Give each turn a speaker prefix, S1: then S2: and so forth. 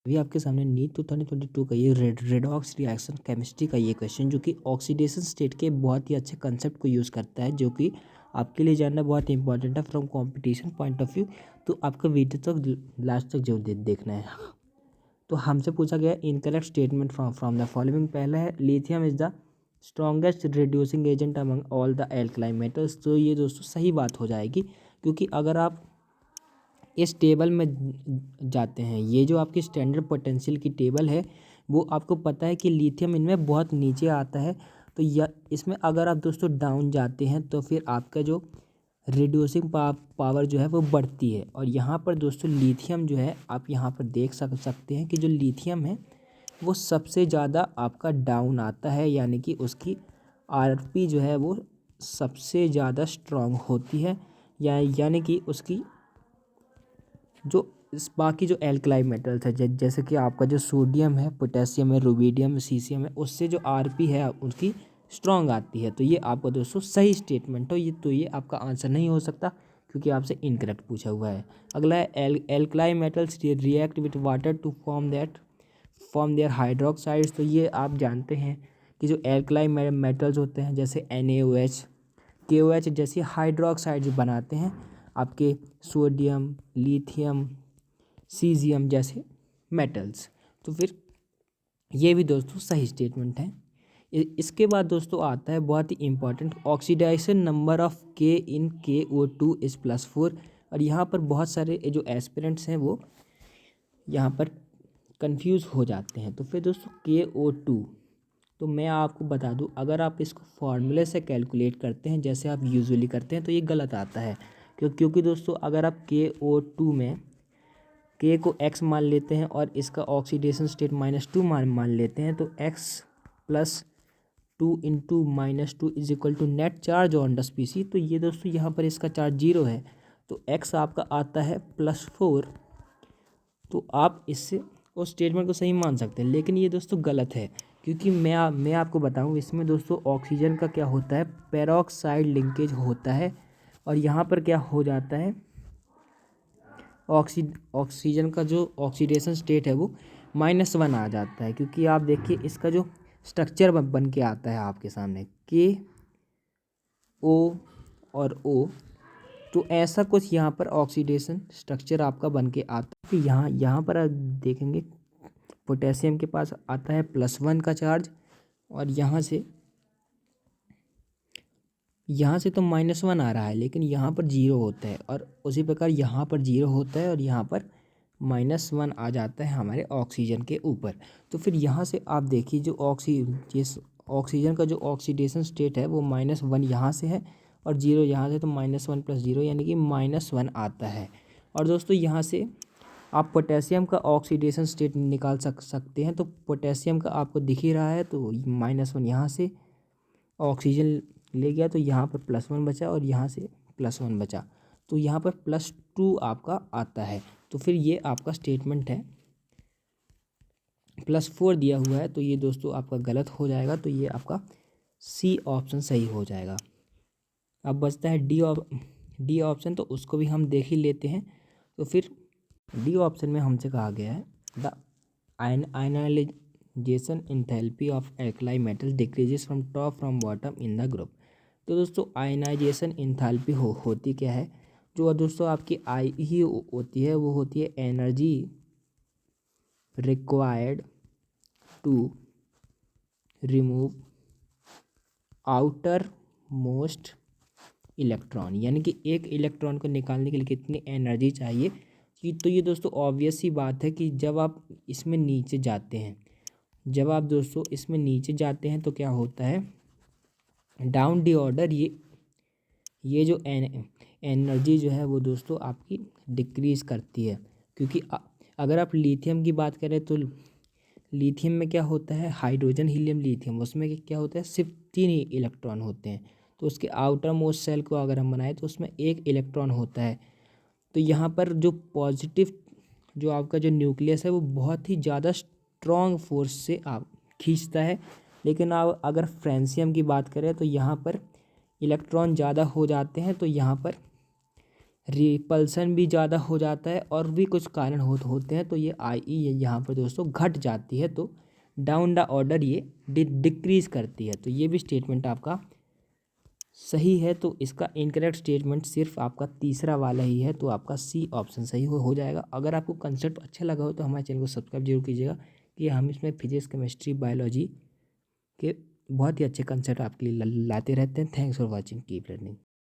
S1: अभी आपके सामने नीट 2022 का ये रेडॉक्स रिएक्शन केमिस्ट्री का ये क्वेश्चन जो कि ऑक्सीडेशन स्टेट के बहुत ही अच्छे कंसेप्ट को यूज़ करता है, जो कि आपके लिए जानना बहुत इंपॉर्टेंट है from competition point of view. तो आपका वीडियो तक लास्ट तक जरूर देखना है। तो हमसे पूछा गया incorrect statement from the following. पहला है lithium is the strongest reducing agent among all the alkaline metals. तो ये दोस्तों सही बात हो जाएगी, क्योंकि अगर आप इस टेबल में जाते हैं, ये जो आपकी स्टैंडर्ड पोटेंशियल की टेबल है, वो आपको पता है कि लिथियम इनमें बहुत नीचे आता है। तो इसमें अगर आप दोस्तों डाउन जाते हैं तो फिर आपका जो रिड्यूसिंग पावर जो है वो बढ़ती है। और यहाँ पर दोस्तों लिथियम जो है, आप यहाँ पर देख सकते हैं कि जो लिथियम है वो सबसे ज़्यादा आपका डाउन आता है, यानी कि उसकी आरपी जो है वो सबसे ज़्यादा स्ट्रांग होती है, यानी कि उसकी जो बाकी जो एल्कलाइन मेटल्स है जैसे कि आपका जो सोडियम है, पोटेशियम है, रुबिडियम, सीसियम है, उससे जो आरपी है उसकी स्ट्रांग आती है। तो ये आपका दोस्तों सही स्टेटमेंट हो। ये आपका आंसर नहीं हो सकता, क्योंकि आपसे इनकरेक्ट पूछा हुआ है। अगला है alkaline metals react with water to form their hydroxides. तो ये आप जानते हैं कि जो एल्कलाइन मेटल्स होते हैं जैसे NaOH, KOH जैसी हाइड्रोक्साइड्स बनाते हैं आपके सोडियम, लिथियम, सीजियम जैसे मेटल्स। तो फिर ये भी दोस्तों सही स्टेटमेंट है। इसके बाद दोस्तों आता है बहुत ही important, oxidization number of K in KO2 is +4। और यहाँ पर बहुत सारे जो एस्पिरेंट्स हैं वो यहाँ पर कंफ्यूज हो जाते हैं। तो फिर दोस्तों KO2, तो मैं आपको बता दूं, अगर आप इसको फॉर्मूले से कैलकुलेट करते हैं जैसे आप यूजुअली करते हैं तो ये गलत आता है। क्योंकि दोस्तों अगर आप KO2 में K को X मान लेते हैं और इसका ऑक्सीडेशन स्टेट -2 मान लेते हैं, तो X+2 into -2 is equal to net charge on the species. तो ये दोस्तों यहाँ पर इसका चार्ज 0 है, तो X आपका आता है +4। तो आप इससे उस स्टेटमेंट को सही मान सकते हैं, लेकिन ये दोस्तों गलत है, क्योंकि मैं आपको बताऊं इसमें दोस्तों ऑक्सीजन का क्या होता है, पेरोक्साइड लिंकेज होता है। और यहाँ पर क्या हो जाता है, ऑक्सीजन का जो ऑक्सीडेशन स्टेट है वो -1 आ जाता है। क्योंकि आप देखिए इसका जो स्ट्रक्चर बन के आता है आपके सामने KO और O, तो ऐसा कुछ यहाँ पर ऑक्सीडेशन स्ट्रक्चर आपका बन के आता है। फिर यहाँ पर आप देखेंगे पोटेशियम के पास आता है +1 का चार्ज, और यहाँ से तो -1 आ रहा है, लेकिन यहाँ पर 0 होता है। और उसी प्रकार यहाँ पर 0 होता है और यहाँ पर -1 आ जाता है हमारे ऑक्सीजन के ऊपर। तो फिर यहाँ से आप देखिए जो ऑक्सीजन का जो ऑक्सीडेशन स्टेट है वो -1 यहाँ से है और 0 यहाँ से, तो -1 + 0 यानी कि -1 आता है। और दोस्तों यहाँ से आप पोटेशियम का ऑक्सीडेशन स्टेट निकाल सकते हैं। तो पोटेशियम का आपको दिख ही रहा है, तो -1 यहाँ से ऑक्सीजन ले गया, तो यहाँ पर +1 बचा और यहाँ से +1 बचा, तो यहाँ पर +2 आपका आता है। तो फिर ये आपका स्टेटमेंट है, +4 दिया हुआ है, तो ये दोस्तों आपका गलत हो जाएगा। तो ये आपका C ऑप्शन सही हो जाएगा। अब बचता है डी ऑप्शन, तो उसको भी हम देख ही लेते हैं। तो फिर डी ऑप्शन में हमसे कहा गया है the ionisation enthalpy of alkaline metal decreases from bottom in the group. तो दोस्तों आयनाइजेशन एंथैल्पी होती क्या है, जो दोस्तों आपकी आई ही होती है, वो होती है energy required to remove outermost electron, यानी कि एक इलेक्ट्रॉन को निकालने के लिए कितनी एनर्जी चाहिए। तो ये दोस्तों ऑब्वियस सी बात है कि जब आप इसमें नीचे जाते हैं, तो क्या होता है, डाउन डी ऑर्डर ये जो एनर्जी जो है वो दोस्तों आपकी डिक्रीज़ करती है। क्योंकि अगर आप लिथियम की बात करें तो लिथियम में क्या होता है, हाइड्रोजन हीलियम लिथियम, उसमें क्या होता है, सिर्फ 3 ही इलेक्ट्रॉन होते हैं। तो उसके आउटर मोस्ट सेल को अगर हम बनाएं तो उसमें 1 इलेक्ट्रॉन होता है। तो यहाँ पर जो पॉजिटिव जो आपका जो न्यूक्लियस है वो बहुत ही ज़्यादा स्ट्रॉन्ग फोर्स से आप खींचता है। लेकिन आप अगर फ्रेंसियम की बात करें तो यहाँ पर इलेक्ट्रॉन ज़्यादा हो जाते हैं, तो यहाँ पर रिपल्सन भी ज़्यादा हो जाता है और भी कुछ कारण होते हैं, तो ये यहाँ पर दोस्तों घट जाती है, तो डाउन द ऑर्डर ये डिक्रीज़ करती है। तो ये भी स्टेटमेंट आपका सही है। तो इसका इनकरेक्ट स्टेटमेंट सिर्फ आपका तीसरा वाला ही है, तो आपका सी ऑप्शन सही हो जाएगा। अगर आपको कंसेप्ट अच्छा लगा हो तो हमारे चैनल को सब्सक्राइब जरूर कीजिएगा, कि हम इसमें फिजिक्स, केमिस्ट्री, बायोलॉजी के बहुत ही अच्छे कंसेप्ट आपके लिए लाते रहते हैं। Thanks for watching, keep learning.